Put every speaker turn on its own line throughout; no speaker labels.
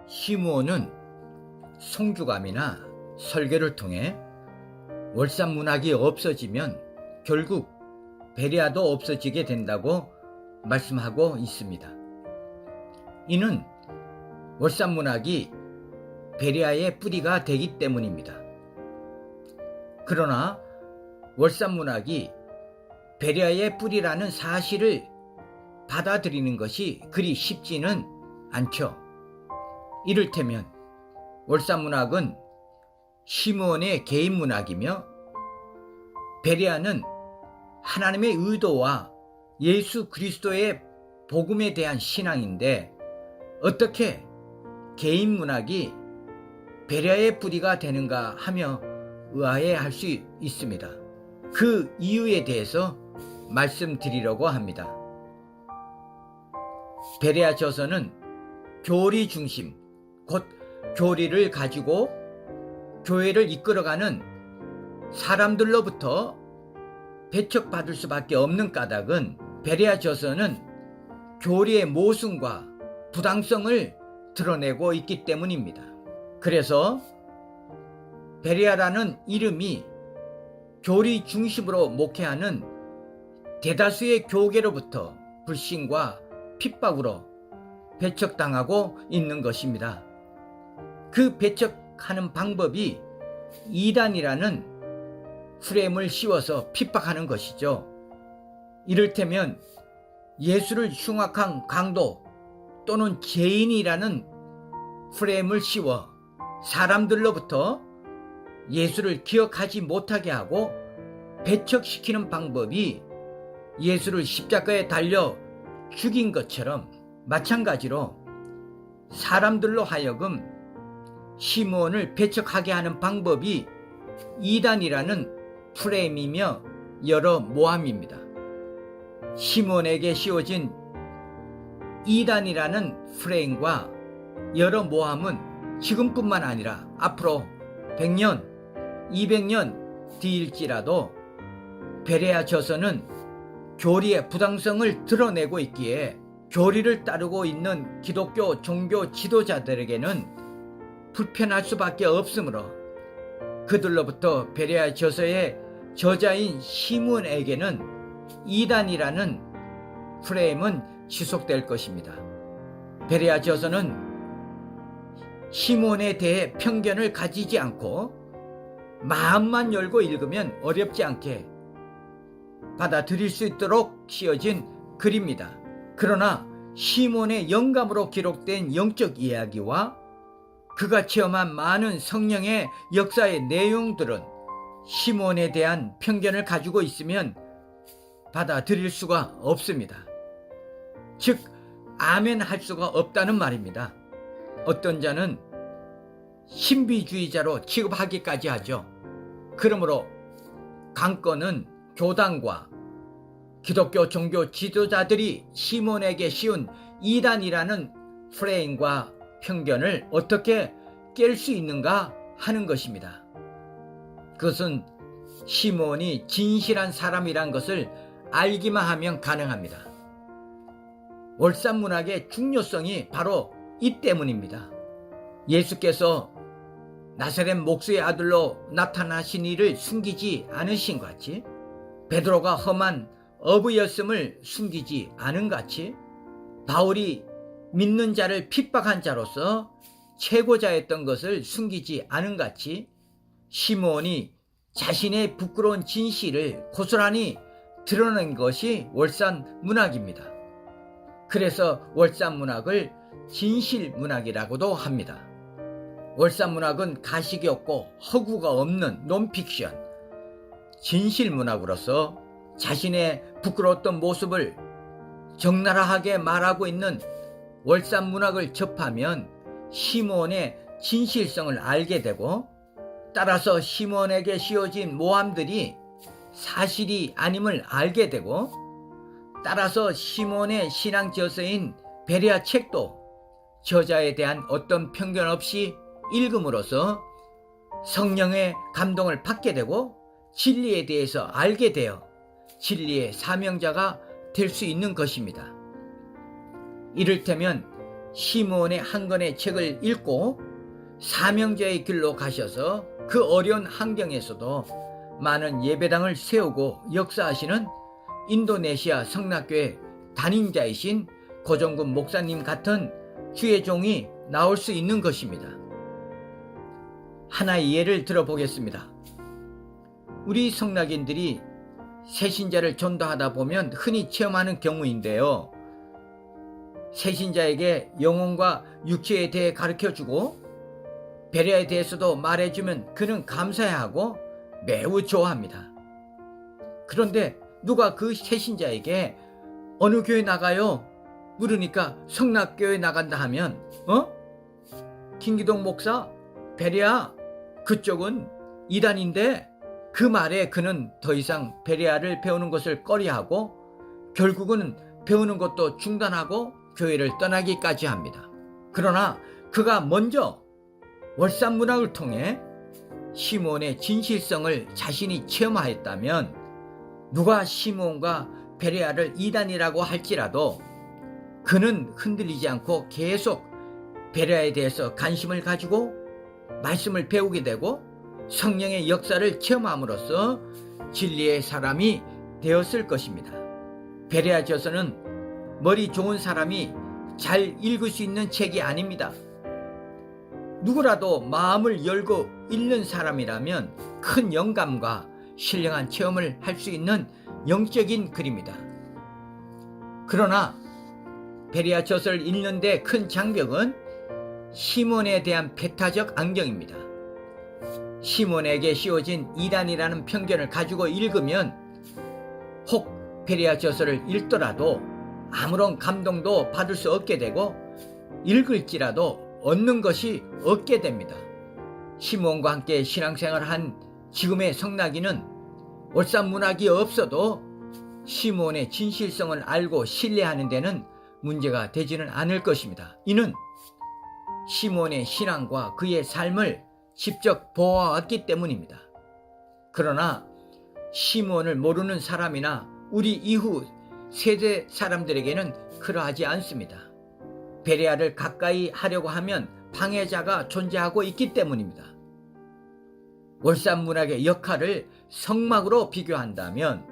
시므온은 송주감이나 설교를 통해 월삼문학이 없어지면 결국 베레아도 없어지게 된다고 말씀하고 있습니다. 이는 월삼문학이 베레아의 뿌리가 되기 때문입니다. 그러나 월삼문학이 베레아의 뿌리라는 사실을 받아들이는 것이 그리 쉽지는 않죠. 이를테면 월삼문학은 시므온의 개인 문학이며 베레아는 하나님의 의도와 예수 그리스도의 복음에 대한 신앙인데 어떻게 개인 문학이 베레아의 뿌리가 되는가 하며 의아해할 수 있습니다. 그 이유에 대해서 말씀드리려고 합니다. 베레아 저서는 교리 중심, 곧 교리를 가지고 교회를 이끌어가는 사람들로부터 배척받을 수밖에 없는 까닭은 베레아 저서는 교리의 모순과 부당성을 드러내고 있기 때문입니다. 그래서 베레아라는 이름이 교리 중심으로 목회하는 대다수의 교계로부터 불신과 핍박으로 배척당하고 있는 것입니다. 그 배척하는 방법이 이단이라는 프레임을 씌워서 핍박하는 것이죠. 이를테면 예수를 흉악한 강도 또는 죄인이라는 프레임을 씌워 사람들로부터 예수를 기억하지 못하게 하고 배척시키는 방법이 예수를 십자가에 달려 죽인 것처럼 마찬가지로 사람들로 하여금 시므온을 배척하게 하는 방법이 이단이라는 프레임이며 여러 모함입니다. 시므온에게 씌워진 이단이라는 프레임과 여러 모함은 지금뿐만 아니라 앞으로 100년, 200년 뒤일지라도 베레아 저서는 교리의 부당성을 드러내고 있기에 교리를 따르고 있는 기독교 종교 지도자들에게는 불편할 수밖에 없으므로 그들로부터 베레아 저서의 저자인 시므온에게는 이단이라는 프레임은 지속될 것입니다. 베레아 저서는 시므온에 대해 편견을 가지지 않고 마음만 열고 읽으면 어렵지 않게 받아들일 수 있도록 씌어진 글입니다. 그러나 시므온의 영감으로 기록된 영적 이야기와 그가 체험한 많은 성령의 역사의 내용들은 시므온에 대한 편견을 가지고 있으면 받아들일 수가 없습니다. 즉 아멘 할 수가 없다는 말입니다. 어떤 자는 신비주의자로 취급하기까지 하죠. 그러므로 강건은 교단과 기독교 종교 지도자들이 시므온에게 씌운 이단이라는 프레임과 편견을 어떻게 깰 수 있는가 하는 것입니다. 그것은 시므온이 진실한 사람이란 것을 알기만 하면 가능합니다. 월삼문학의 중요성이 바로 이 때문입니다. 예수께서 나사렛 목수의 아들로 나타나신 이를 숨기지 않으신 같이 베드로가 험한 어부였음을 숨기지 않은 같이 바울이 믿는 자를 핍박한 자로서 최고자였던 것을 숨기지 않은 같이 시므온이 자신의 부끄러운 진실을 고스란히 드러낸 것이 월삼문학입니다. 그래서 월삼문학을 진실문학이라고도 합니다. 월삼문학은 가식이 없고 허구가 없는 논픽션, 진실문학으로서 자신의 부끄러웠던 모습을 적나라하게 말하고 있는 월삼문학을 접하면 시므온의 진실성을 알게 되고 따라서 시므온에게 씌워진 모함들이 사실이 아님을 알게 되고 따라서 시므온의 신앙 저서인 베레아 책도 저자에 대한 어떤 편견 없이 읽음으로써 성령의 감동을 받게 되고 진리에 대해서 알게 되어 진리의 사명자가 될 수 있는 것입니다. 이를테면 시므온의 한 권의 책을 읽고 사명자의 길로 가셔서 그 어려운 환경에서도 많은 예배당을 세우고 역사하시는 인도네시아 성락교회 단임자이신 고정근 목사님 같은 주의 종이 나올 수 있는 것입니다. 하나의 예를 들어보겠습니다. 우리 성락인들이 새신자를 전도하다 보면 흔히 체험하는 경우인데요. 새신자에게 영혼과 육체에 대해 가르쳐주고 배려에 대해서도 말해주면 그는 감사해하고 매우 좋아합니다. 그런데 누가 그 새신자에게 어느 교회 나가요? 물으니까 성락교회 나간다 하면 김기동 목사, 베레아, 그쪽은 이단인데 그 말에 그는 더 이상 베레아를 배우는 것을 꺼려하고 결국은 배우는 것도 중단하고 교회를 떠나기까지 합니다. 그러나 그가 먼저 월삼문학을 통해 시므온의 진실성을 자신이 체험하였다면 누가 시므온과 베레아를 이단이라고 할지라도 그는 흔들리지 않고 계속 베레아에 대해서 관심을 가지고 말씀을 배우게 되고 성령의 역사를 체험함으로써 진리의 사람이 되었을 것입니다. 베레아저서는 머리 좋은 사람이 잘 읽을 수 있는 책이 아닙니다. 누구라도 마음을 열고 읽는 사람이라면 큰 영감과 신령한 체험을 할 수 있는 영적인 글입니다. 그러나 베레아저서를 읽는데 큰 장벽은 시몬에 대한 배타적 안경입니다. 시몬에게 씌워진 이단이라는 편견을 가지고 읽으면 혹 베레아저서를 읽더라도 아무런 감동도 받을 수 없게 되고 읽을지라도 얻는 것이 없게 됩니다. 시몬과 함께 신앙생활을 한 지금의 성낙이는 월삼문학이 없어도 시몬의 진실성을 알고 신뢰하는 데는 문제가 되지는 않을 것입니다. 이는 시몬의 신앙과 그의 삶을 직접 보아왔기 때문입니다. 그러나 시몬을 모르는 사람이나 우리 이후 세대 사람들에게는 그러하지 않습니다. 베레아를 가까이 하려고 하면 방해자가 존재하고 있기 때문입니다. 월삼문학의 역할을 성막으로 비교한다면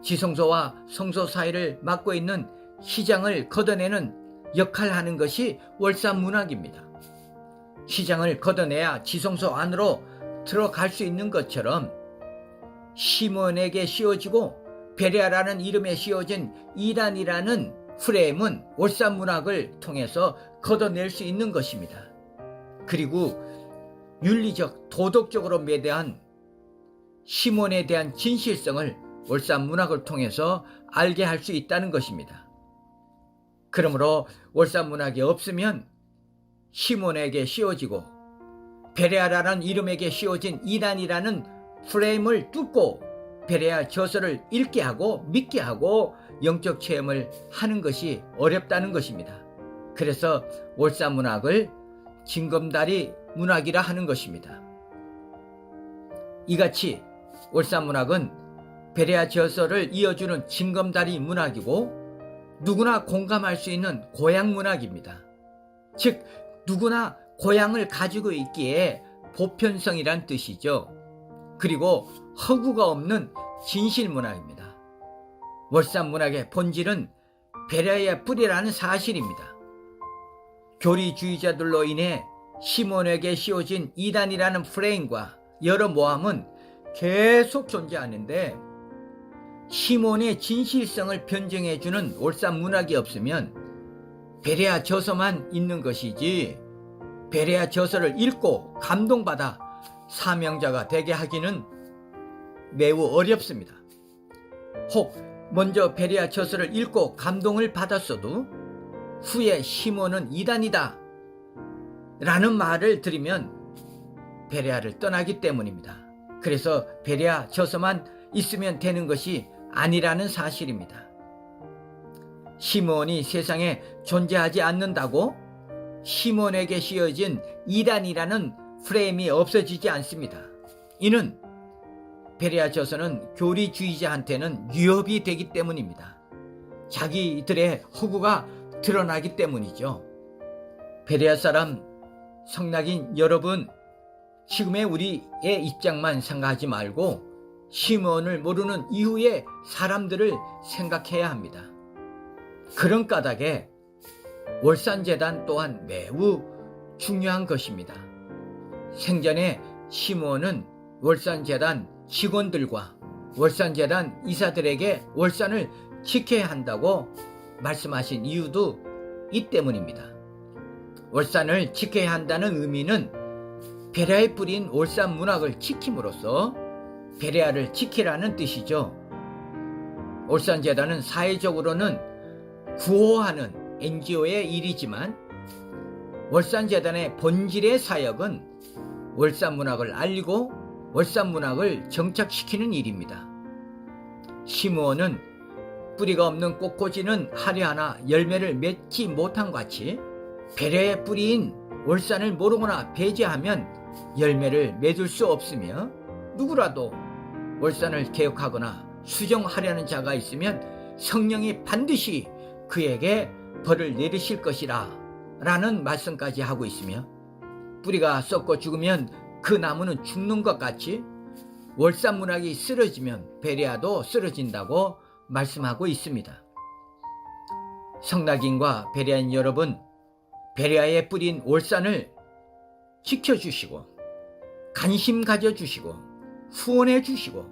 지성소와 성소 사이를 맡고 있는 휘장을 걷어내는 역할을 하는 것이 월삼문학입니다. 휘장을 걷어내야 지성소 안으로 들어갈 수 있는 것처럼 시몬에게 씌워지고 베레아라는 이름에 씌워진 이단이라는 프레임은 월삼문학을 통해서 걷어낼 수 있는 것입니다. 그리고 윤리적, 도덕적으로 매대한 시몬에 대한 진실성을 월삼문학을 통해서 알게 할 수 있다는 것입니다. 그러므로 월삼문학이 없으면 시몬에게 씌워지고 베레아라는 이름에게 씌워진 이단이라는 프레임을 뚫고 베레아 저서를 읽게 하고 믿게 하고 영적 체험을 하는 것이 어렵다는 것입니다. 그래서 월삼문학을 징검다리 문학이라 하는 것입니다. 이같이 월삼문학은 베레아 저서를 이어주는 징검다리 문학이고 누구나 공감할 수 있는 고향 문학입니다. 즉 누구나 고향을 가지고 있기에 보편성이란 뜻이죠. 그리고 허구가 없는 진실 문학입니다. 월삼문학의 본질은 베레아의 뿌리라는 사실입니다. 교리주의자들로 인해 시몬에게 씌워진 이단이라는 프레임과 여러 모함은 계속 존재하는데 시몬의 진실성을 변증해주는 월삼문학이 없으면 베레아 저서만 있는 것이지 베레아 저서를 읽고 감동받아 사명자가 되게 하기는 매우 어렵습니다. 혹 먼저 베레아 저서를 읽고 감동을 받았어도 후에 시몬은 이단이다 라는 말을 들으면 베레아를 떠나기 때문입니다. 그래서 베레아 저서만 있으면 되는 것이 아니라는 사실입니다. 시몬이 세상에 존재하지 않는다고 시몬에게 씌워진 이단이라는 프레임이 없어지지 않습니다. 이는 베레아 저서는 교리주의자한테는 위협이 되기 때문입니다. 자기들의 허구가 드러나기 때문이죠. 베레아 사람 성낙인 여러분, 지금의 우리의 입장만 생각하지 말고 시므온을 모르는 이후의 사람들을 생각해야 합니다. 그런 까닭에 월산재단 또한 매우 중요한 것입니다. 생전에 시므온은 월산재단 직원들과 월산재단 이사들에게 월산을 지켜야 한다고 말씀하신 이유도 이 때문입니다. 월산을 지켜야 한다는 의미는 베레아에 뿌린 월산 문학을 지킴으로써 베레아를 지키라는 뜻이죠. 월산재단은 사회적으로는 구호하는 NGO의 일이지만 월산재단의 본질의 사역은 월산 문학을 알리고 월산 문학을 정착시키는 일입니다. 시므온은 뿌리가 없는 꽃꽂이는 하려하나 열매를 맺지 못한 같이 베레아의 뿌리인 월산을 모르거나 배제하면 열매를 맺을 수 없으며, 누구라도 월산을 개혁하거나 수정하려는 자가 있으면 성령이 반드시 그에게 벌을 내리실 것이라 라는 말씀까지 하고 있으며, 뿌리가 썩고 죽으면 그 나무는 죽는 것 같이 월산 문학이 쓰러지면 베레아도 쓰러진다고 말씀하고 있습니다. 성낙인과 베레아인 여러분, 베레아에 뿌린 월산을 지켜주시고 관심 가져주시고 후원해 주시고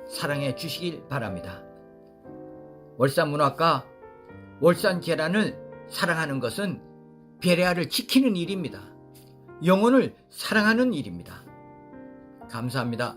사랑해 주시길 바랍니다. 월산 문학과 월산 재단을 사랑하는 것은 베레아를 지키는 일입니다. 영혼을 사랑하는 일입니다. 감사합니다.